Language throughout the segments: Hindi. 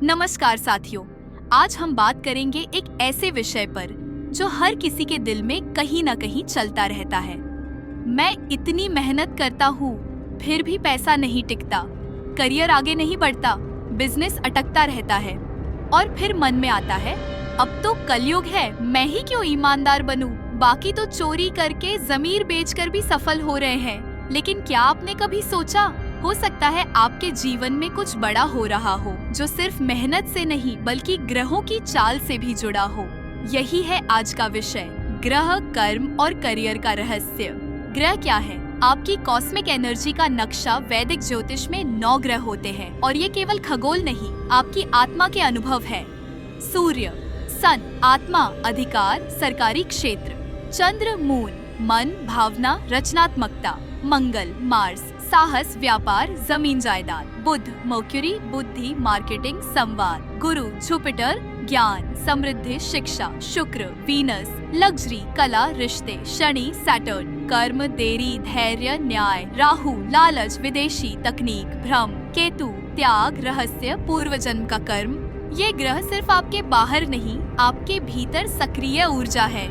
नमस्कार साथियों, आज हम बात करेंगे एक ऐसे विषय पर जो हर किसी के दिल में कहीं ना कहीं चलता रहता है। मैं इतनी मेहनत करता हूँ फिर भी पैसा नहीं टिकता, करियर आगे नहीं बढ़ता, बिजनेस अटकता रहता है और फिर मन में आता है अब तो कलयुग है, मैं ही क्यों ईमानदार बनूं? बाकी तो चोरी करके ज़मीर बेचकर भी सफल हो रहे हैं। लेकिन क्या आपने कभी सोचा, हो सकता है आपके जीवन में कुछ बड़ा हो रहा हो जो सिर्फ मेहनत से नहीं बल्कि ग्रहों की चाल से भी जुड़ा हो। यही है आज का विषय, ग्रह, कर्म और करियर का रहस्य। ग्रह क्या है? आपकी कॉस्मिक एनर्जी का नक्शा वैदिक ज्योतिष में 9 ग्रह होते हैं और ये केवल खगोल नहीं, आपकी आत्मा के अनुभव है। सूर्य, सन, आत्मा, अधिकार, सरकारी क्षेत्र। चंद्र, मून, मन, भावना, रचनात्मकता। मंगल, मार्स, साहस, व्यापार, जमीन जायदाद। बुध, मर्क्यूरी, बुद्धि, मार्केटिंग, संवाद। गुरु, जुपिटर, ज्ञान, समृद्धि, शिक्षा। शुक्र, वीनस, लग्जरी, कला, रिश्ते। शनि, सैटर्न, कर्म, देरी, धैर्य, न्याय। राहु, लालच, विदेशी, तकनीक, भ्रम। केतु, त्याग, रहस्य, पूर्व जन्म का कर्म। ये ग्रह सिर्फ आपके बाहर नहीं, आपके भीतर सक्रिय ऊर्जा है।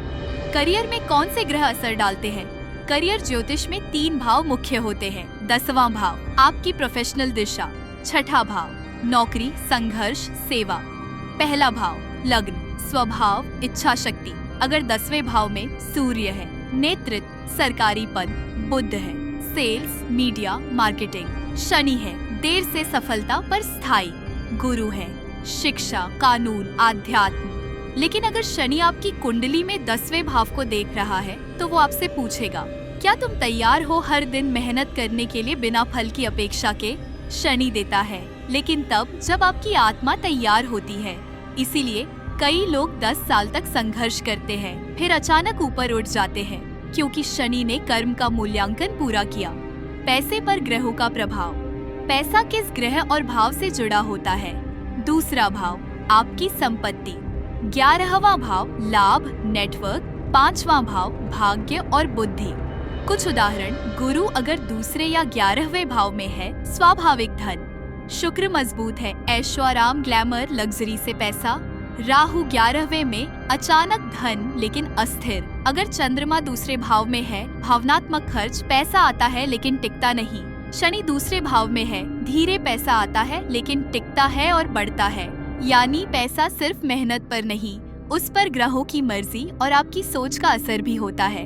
करियर में कौन से ग्रह असर डालते हैं? करियर ज्योतिष में 3 भाव मुख्य होते हैं। 10वां भाव आपकी प्रोफेशनल दिशा। 6ठा भाव नौकरी, संघर्ष, सेवा। पहला भाव लग्न, स्वभाव, इच्छा शक्ति। अगर 10वें भाव में सूर्य है, नेतृत्व, सरकारी पद। बुध है, सेल्स, मीडिया, मार्केटिंग। शनि है, देर से सफलता पर स्थायी। गुरु है, शिक्षा, कानून, आध्यात्म। लेकिन अगर शनि आपकी कुंडली में 10वें भाव को देख रहा है तो वो आपसे पूछेगा, क्या तुम तैयार हो हर दिन मेहनत करने के लिए बिना फल की अपेक्षा के? शनि देता है, लेकिन तब जब आपकी आत्मा तैयार होती है। इसीलिए कई लोग 10 साल तक संघर्ष करते हैं, फिर अचानक ऊपर उठ जाते हैं, क्योंकि शनि ने कर्म का मूल्यांकन पूरा किया। पैसे पर ग्रहों का प्रभाव। पैसा किस ग्रह और भाव से जुड़ा होता है? दूसरा भाव आपकी संपत्ति। 11वां भाव लाभ, नेटवर्क। 5वां भाव भाग्य और बुद्धि। कुछ उदाहरण, गुरु अगर दूसरे या 11वें भाव में है, स्वाभाविक धन। शुक्र मजबूत है, ऐश्वर्य, ग्लैमर, लग्जरी से पैसा। राहु 11वें में, अचानक धन लेकिन अस्थिर। अगर चंद्रमा दूसरे भाव में है, भावनात्मक खर्च, पैसा आता है लेकिन टिकता नहीं। शनि दूसरे भाव में है, धीरे पैसा आता है लेकिन टिकता है और बढ़ता है। यानी पैसा सिर्फ मेहनत पर नहीं, उस पर ग्रहों की मर्जी और आपकी सोच का असर भी होता है।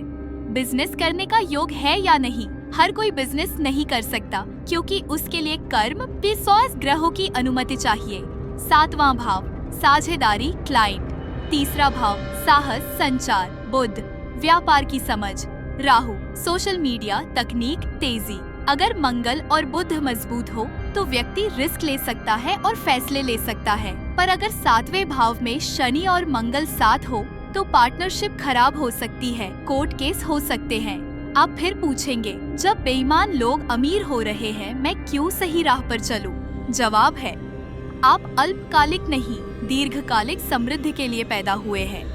बिजनेस करने का योग है या नहीं? हर कोई बिजनेस नहीं कर सकता, क्योंकि उसके लिए कर्म, विश्वास, ग्रहों की अनुमति चाहिए। 7वां भाव साझेदारी, क्लाइंट। तीसरा भाव साहस, संचार, बुध, व्यापार की समझ। राहु सोशल मीडिया, तकनीक, तेजी। अगर मंगल और बुध मजबूत हो तो व्यक्ति रिस्क ले सकता है और फैसले ले सकता है, पर अगर 7वें भाव में शनि और मंगल साथ हो तो पार्टनरशिप खराब हो सकती है, कोर्ट केस हो सकते हैं। आप फिर पूछेंगे, जब बेईमान लोग अमीर हो रहे हैं, मैं क्यों सही राह पर चलूं? जवाब है, आप अल्पकालिक नहीं, दीर्घकालिक समृद्धि के लिए पैदा हुए हैं।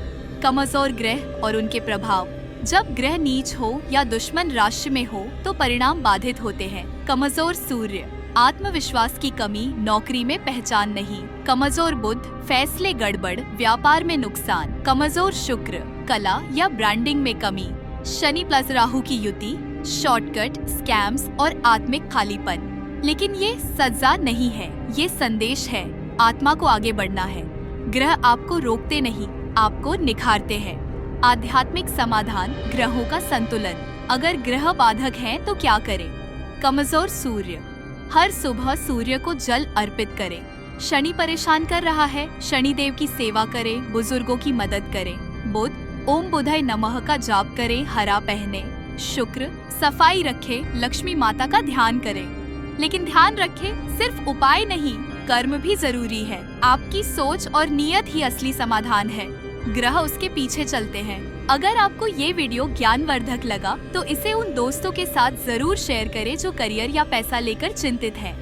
कमजोर ग्रह और उनके प्रभाव। जब ग्रह नीच हो या दुश्मन राशि में हो तो परिणाम बाधित होते हैं। कमजोर सूर्य, आत्मविश्वास की कमी, नौकरी में पहचान नहीं। कमजोर बुध, फैसले गड़बड़, व्यापार में नुकसान। कमजोर शुक्र, कला या ब्रांडिंग में कमी। शनि प्लस राहु की युति, शॉर्टकट, स्कैम्स और आत्मिक खालीपन। लेकिन ये सजा नहीं है, ये संदेश है, आत्मा को आगे बढ़ना है। ग्रह आपको रोकते नहीं, आपको निखारते हैं। आध्यात्मिक समाधान, ग्रहों का संतुलन। अगर ग्रह बाधक हैं तो क्या करें? कमजोर सूर्य, हर सुबह सूर्य को जल अर्पित करें। शनि परेशान कर रहा है, शनि देव की सेवा करें, बुजुर्गों की मदद करें। बुध, ओम बुधाय नमः का जाप करें, हरा पहने। शुक्र, सफाई रखें, लक्ष्मी माता का ध्यान करें। लेकिन ध्यान रखें, सिर्फ उपाय नहीं, कर्म भी जरूरी है। आपकी सोच और नियत ही असली समाधान है, ग्रह उसके पीछे चलते हैं। अगर आपको ये वीडियो ज्ञानवर्धक लगा तो इसे उन दोस्तों के साथ जरूर शेयर करें जो करियर या पैसा लेकर चिंतित हैं।